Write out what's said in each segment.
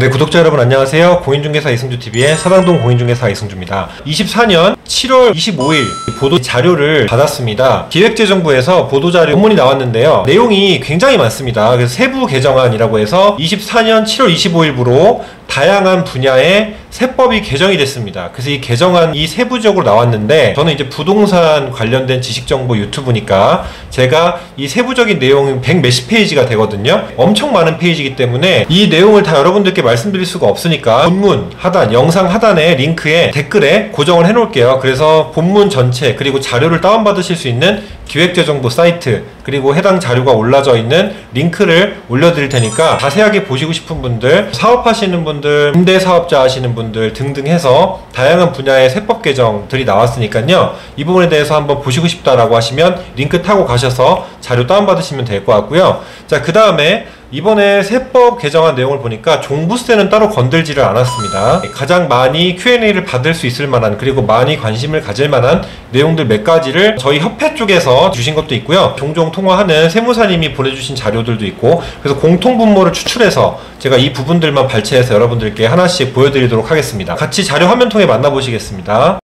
네, 구독자 여러분 안녕하세요. 공인중개사 이승주TV의 사당동 공인중개사 이승주입니다. 24년 7월 25일 보도 자료를 받았습니다. 기획재정부에서 보도자료 본문이 나왔는데요. 내용이 굉장히 많습니다. 그래서 세부 개정안이라고 해서 24년 7월 25일부로 다양한 분야의 세법이 개정이 됐습니다. 그래서 이 개정안이 세부적으로 나왔는데, 저는 이제 부동산 관련된 지식정보 유튜브니까 제가 이 세부적인 내용이 100 몇십 페이지가 되거든요. 엄청 많은 페이지이기 때문에 이 내용을 다 여러분들께 말씀드릴 수가 없으니까 본문 하단, 영상 하단에 링크에 댓글에 고정을 해 놓을게요. 그래서 본문 전체 그리고 자료를 다운받으실 수 있는 기획재정부 사이트, 그리고 해당 자료가 올라져 있는 링크를 올려드릴 테니까 자세하게 보시고 싶은 분들, 사업하시는 분들, 임대사업자 하시는 분들 등등 해서 다양한 분야의 세법 개정들이 나왔으니까요. 이 부분에 대해서 한번 보시고 싶다라고 하시면 링크 타고 가셔서 자료 다운받으시면 될 것 같고요. 자, 그 다음에 이번에 세법 개정안 내용을 보니까 종부세는 따로 건들지를 않았습니다. 가장 많이 Q&A를 받을 수 있을 만한, 그리고 많이 관심을 가질 만한 내용들 몇 가지를 저희 협회 쪽에서 주신 것도 있고요. 종종 통화하는 세무사님이 보내주신 자료들도 있고, 그래서 공통분모를 추출해서 제가 이 부분들만 발췌해서 여러분들께 하나씩 보여드리도록 하겠습니다. 같이 자료 화면통에 만나보시겠습니다.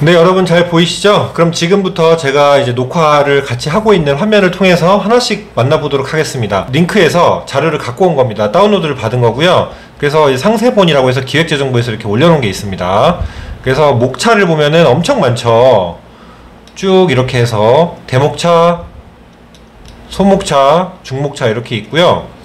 네, 여러분 잘 보이시죠? 그럼 지금부터 제가 이제 녹화를 같이 하고 있는 화면을 통해서 하나씩 만나보도록 하겠습니다. 링크에서 자료를 갖고 온 겁니다. 다운로드를 받은 거고요. 그래서 상세본이라고 해서 기획재정부에서 이렇게 올려놓은 게 있습니다. 그래서 목차를 보면은 엄청 많죠. 쭉 이렇게 해서 대목차, 소목차, 중목차 이렇게 있고요.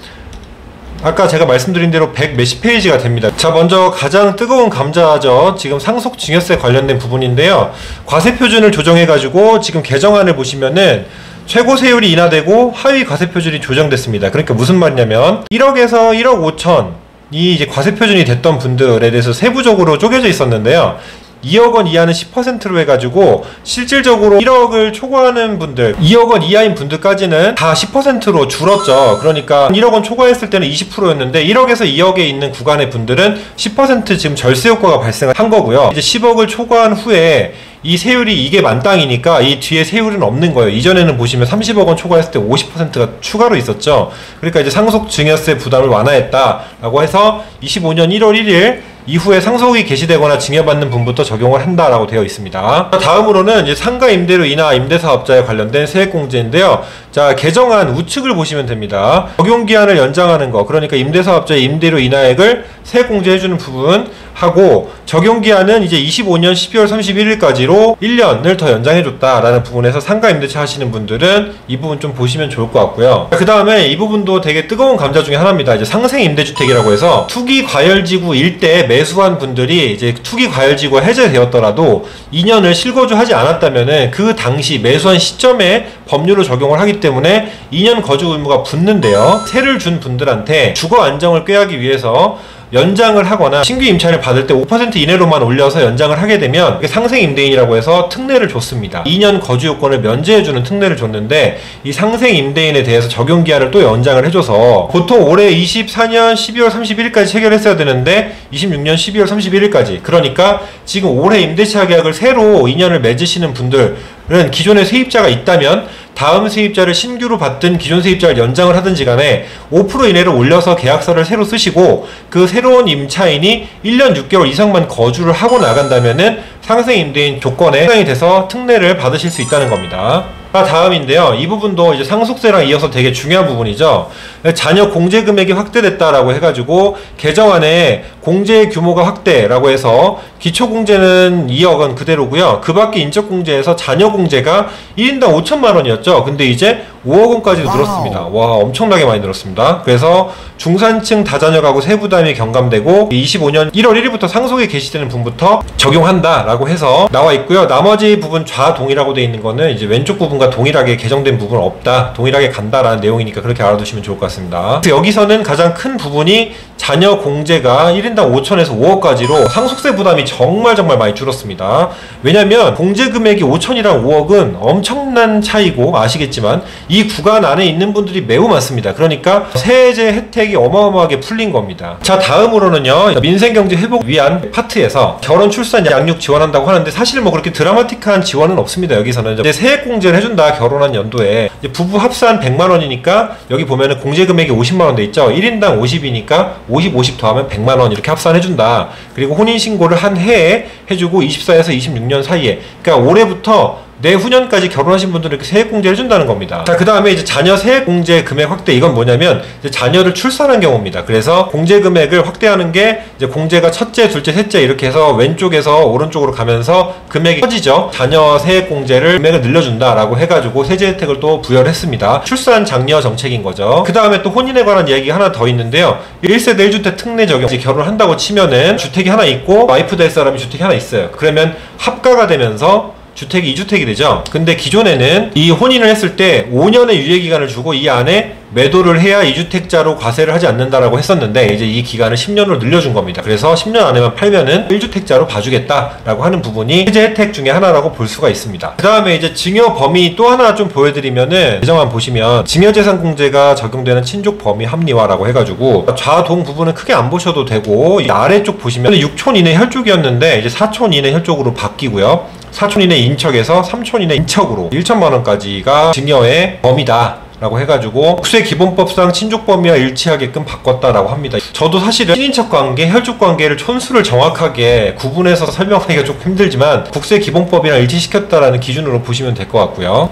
아까 제가 말씀드린 대로 100 몇십 페이지가 됩니다. 자, 먼저 가장 뜨거운 감자죠. 지금 상속 증여세 관련된 부분인데요. 과세표준을 조정해가지고 지금 개정안을 보시면은 최고 세율이 인하되고 하위 과세표준이 조정됐습니다. 그러니까 무슨 말이냐면 1억에서 1억 5천이 이제 과세표준이 됐던 분들에 대해서 세부적으로 쪼개져 있었는데요. 2억 원 이하는 10%로 해가지고 실질적으로 1억을 초과하는 분들, 2억 원 이하인 분들까지는 다 10%로 줄었죠. 그러니까 1억 원 초과했을 때는 20%였는데 1억에서 2억에 있는 구간의 분들은 10% 지금 절세 효과가 발생한 거고요. 이제 10억을 초과한 후에 이 세율이 이게 만땅이니까 이 뒤에 세율은 없는 거예요. 이전에는 보시면 30억 원 초과했을 때 50%가 추가로 있었죠. 그러니까 이제 상속 증여세 부담을 완화했다라고 해서 25년 1월 1일 이후에 상속이 개시되거나 증여받는 분부터 적용을 한다라고 되어 있습니다. 다음으로는 이제 상가 임대료 인하 임대사업자에 관련된 세액공제인데요. 자, 개정안 우측을 보시면 됩니다. 적용기한을 연장하는 거, 그러니까 임대사업자의 임대료 인하액을 세액공제해주는 부분 하고, 적용기한은 이제 25년 12월 31일까지로 1년을 더 연장해줬다라는 부분에서 상가 임대차 하시는 분들은 이 부분 좀 보시면 좋을 것 같고요. 그 다음에 이 부분도 되게 뜨거운 감자 중에 하나입니다. 이제 상생 임대주택이라고 해서 투기 과열지구 일대에 매수한 분들이 이제 투기 과열지구가 해제되었더라도 2년을 실거주하지 않았다면은 그 당시 매수한 시점에 법률을 적용을 하기 때문에 2년 거주 의무가 붙는데요. 세를 준 분들한테 주거 안정을 꾀하기 위해서 연장을 하거나 신규 임차인을 받을 때 5% 이내로만 올려서 연장을 하게 되면 상생 임대인이라고 해서 특례를 줬습니다. 2년 거주 요건을 면제해주는 특례를 줬는데, 이 상생 임대인에 대해서 적용 기한을 또 연장을 해줘서 보통 올해 24년 12월 31일까지 체결했어야 되는데 26년 12월 31일까지, 그러니까 지금 올해 임대차 계약을 새로 2년을 맺으시는 분들은 기존에 세입자가 있다면 다음 세입자를 신규로 받든 기존 세입자를 연장을 하든지 간에 5% 이내로 올려서 계약서를 새로 쓰시고, 그 새로운 임차인이 1년 6개월 이상만 거주를 하고 나간다면은 상생 임대인 조건에 해당이 돼서 특례를 받으실 수 있다는 겁니다. 다음인데요. 이 부분도 이제 상속세랑 이어서 되게 중요한 부분이죠. 자녀 공제 금액이 확대됐다라고 해가지고 개정안에 공제 규모가 확대라고 해서 기초 공제는 2억 원 그대로고요. 그 밖에 인적 공제에서 자녀 공제가 1인당 5천만 원이었죠. 근데 이제 5억 원까지도 늘었습니다. 와, 엄청나게 많이 늘었습니다. 그래서 중산층 다자녀 가구 세부담이 경감되고 25년 1월 1일부터 상속이 개시되는 분부터 적용한다라고 해서 나와 있고요. 나머지 부분 좌동이라고 되어 있는 거는 이제 왼쪽 부분과 동일하게 개정된 부분은 없다, 동일하게 간다라는 내용이니까 그렇게 알아두시면 좋을 것 같습니다. 그래서 여기서는 가장 큰 부분이 자녀 공제가 1인당 5천에서 5억까지로 상속세 부담이 정말 많이 줄었습니다. 왜냐면 공제 금액이 5천이랑 5억은 엄청난 차이고, 아시겠지만 이 구간 안에 있는 분들이 매우 많습니다. 그러니까 세제 혜택이 어마어마하게 풀린 겁니다. 자, 다음으로는요, 민생경제 회복 위한 파트에서 결혼 출산 양육 지원 지원한다고 하는데 사실 뭐 그렇게 드라마틱한 지원은 없습니다. 여기서는 이제 세액공제를 해준다. 결혼한 연도에 이제 부부 합산 100만 원이니까 여기 보면은 공제 금액이 50만 원 돼 있죠. 1인당 50이니까 50 더하면 100만 원 이렇게 합산해준다. 그리고 혼인신고를 한 해에 해주고 24에서 26년 사이에, 그러니까 올해부터 내후년까지 결혼하신 분들은 이렇게 세액공제를 해준다는 겁니다. 자, 그 다음에 이제 자녀 세액공제 금액 확대. 이건 뭐냐면 이제 자녀를 출산한 경우입니다. 그래서 공제 금액을 확대하는 게 이제 공제가 첫째, 둘째, 셋째 이렇게 해서 왼쪽에서 오른쪽으로 가면서 금액이 커지죠. 자녀 세액공제를 금액을 늘려준다라고 해가지고 세제 혜택을 또 부여를 했습니다. 출산 장려 정책인 거죠. 그 다음에 또 혼인에 관한 이야기가 하나 더 있는데요. 1세대 1주택 특례 적용. 이제 결혼한다고 치면은 주택이 하나 있고 와이프 될 사람이 주택이 하나 있어요. 그러면 합가가 되면서 주택이 2주택이 되죠. 근데 기존에는 이 혼인을 했을 때 5년의 유예기간을 주고 이 안에 매도를 해야 2주택자로 과세를 하지 않는다라고 했었는데 이제 이 기간을 10년으로 늘려준 겁니다. 그래서 10년 안에만 팔면은 1주택자로 봐주겠다라고 하는 부분이 세제 혜택 중에 하나라고 볼 수가 있습니다. 그 다음에 이제 증여 범위 또 하나 좀 보여드리면은 개정안 보시면 증여재산공제가 적용되는 친족 범위 합리화라고 해가지고 좌동 부분은 크게 안 보셔도 되고 이 아래쪽 보시면 6촌 이내 혈족이었는데 이제 4촌 이내 혈족으로 바뀌고요. 4촌 이내 인척에서 3촌 이내 인척으로 1천만 원까지가 증여의 범위다 라고 해가지고 국세기본법상 친족범위와 일치하게끔 바꿨다라고 합니다. 저도 사실은 친인척관계, 혈족관계를 촌수를 정확하게 구분해서 설명하기가 조금 힘들지만 국세기본법이랑 일치시켰다라는 기준으로 보시면 될 것 같고요.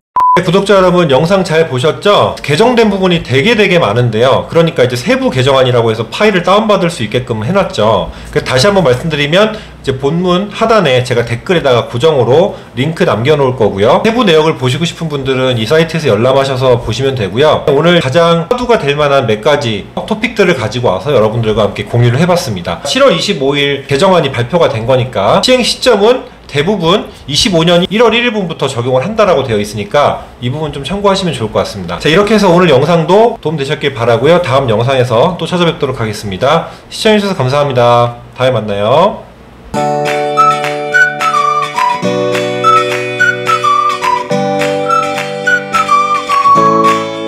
구독자 여러분, 영상 잘 보셨죠? 개정된 부분이 되게 많은데요. 그러니까 이제 세부 개정안이라고 해서 파일을 다운받을 수 있게끔 해놨죠. 다시 한번 말씀드리면 이제 본문 하단에 제가 댓글에다가 고정으로 링크 남겨놓을 거고요. 세부 내역을 보시고 싶은 분들은 이 사이트에서 열람하셔서 보시면 되고요. 오늘 가장 화두가 될 만한 몇 가지 토픽들을 가지고 와서 여러분들과 함께 공유를 해봤습니다. 7월 25일 개정안이 발표가 된 거니까 시행 시점은 대부분 25년 1월 1일분부터 적용을 한다라고 되어 있으니까 이 부분 좀 참고하시면 좋을 것 같습니다. 자, 이렇게 해서 오늘 영상도 도움되셨길 바라고요. 다음 영상에서 또 찾아뵙도록 하겠습니다. 시청해주셔서 감사합니다. 다음에 만나요.